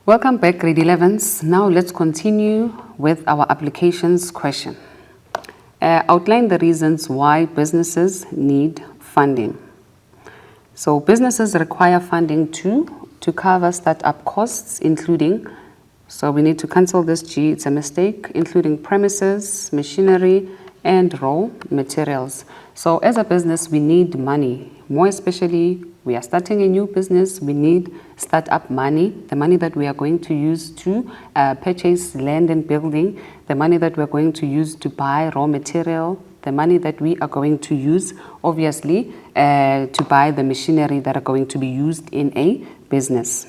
Welcome back, grade 11s. Now let's continue with our applications question. Outline the reasons why businesses need funding. So businesses require funding to cover startup costs, including, so we need to cancel this G, it's a mistake, including premises, machinery, and raw materials. So as a business, we need money. More especially, we are starting a new business, we need startup money, the money that we are going to use to purchase land and building, the money that we're going to use to buy raw material, the money that we are going to use, obviously, to buy the machinery that are going to be used in a business.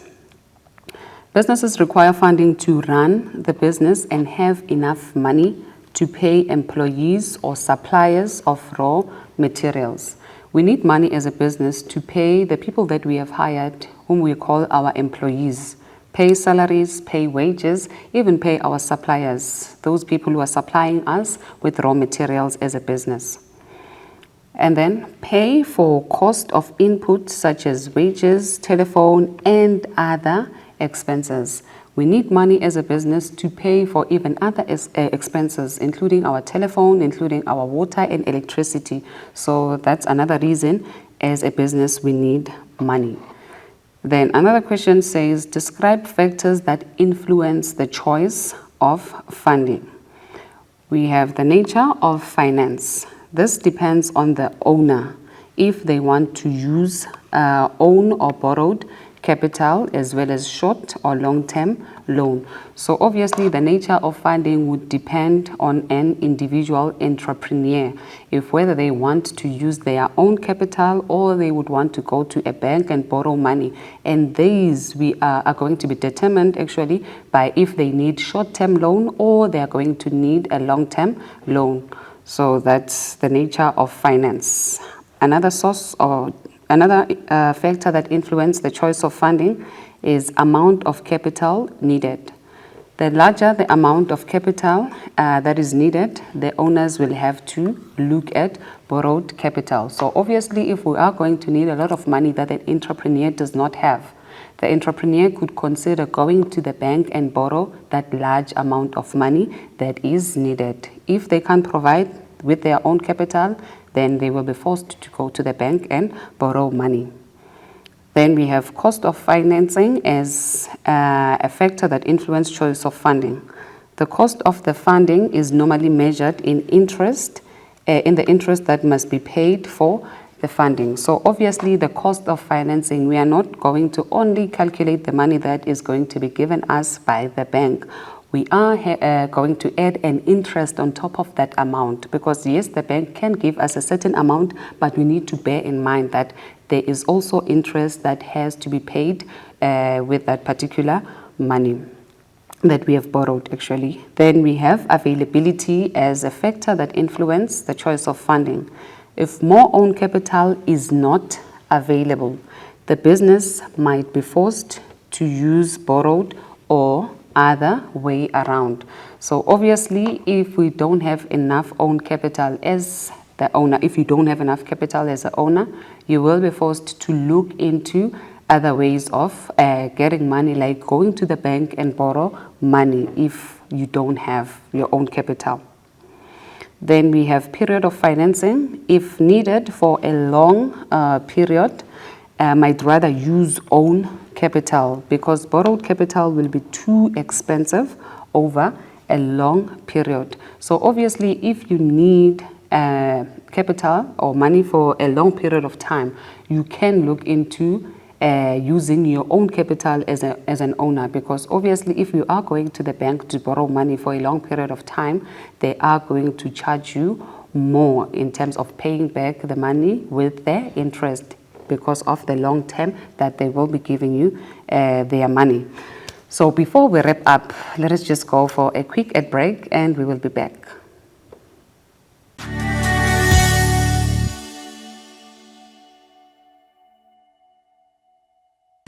Businesses require funding to run the business and have enough money to pay employees or suppliers of raw materials. We need money as a business to pay the people that we have hired, whom we call our employees, pay salaries, pay wages, even pay our suppliers, those people who are supplying us with raw materials as a business. And then pay for cost of input such as wages, telephone, and other expenses. We need money as a business to pay for even other expenses, including our telephone, including our water and electricity. So that's another reason as a business we need money. Then another question says, describe factors that influence the choice of funding. We have the nature of finance. This depends on the owner if they want to use own or borrowed capital as well as short or long-term loan. So obviously the nature of funding would depend on an individual entrepreneur, if whether they want to use their own capital or they would want to go to a bank and borrow money. And these are going to be determined actually by if they need short-term loan or they are going to need a long-term loan. So that's the nature of finance. Another factor that influences the choice of funding is amount of capital needed. The larger the amount of capital that is needed, the owners will have to look at borrowed capital. So obviously, if we are going to need a lot of money that an entrepreneur does not have, the entrepreneur could consider going to the bank and borrow that large amount of money that is needed. If they can't provide with their own capital, then they will be forced to go to the bank and borrow money. Then we have cost of financing as a factor that influences choice of funding. The cost of the funding is normally measured in interest, in the interest that must be paid for the funding. So obviously the cost of financing, we are not going to only calculate the money that is going to be given us by the bank. We are going to add an interest on top of that amount because yes, the bank can give us a certain amount, but we need to bear in mind that there is also interest that has to be paid with that particular money that we have borrowed actually. Then we have availability as a factor that influences the choice of funding. If more own capital is not available, the business might be forced to use borrowed or other way around. So obviously, if we don't have enough own capital as the owner, if you don't have enough capital as the owner, you will be forced to look into other ways of getting money, like going to the bank and borrow money if you don't have your own capital. Then we have period of financing. If needed for a long period, might rather use own capital because borrowed capital will be too expensive over a long period. So obviously, if you need capital or money for a long period of time, you can look into using your own capital as an owner, because obviously if you are going to the bank to borrow money for a long period of time, they are going to charge you more in terms of paying back the money with their interest because of the long term that they will be giving you their money. So before we wrap up, let us just go for a quick ad break and we will be back.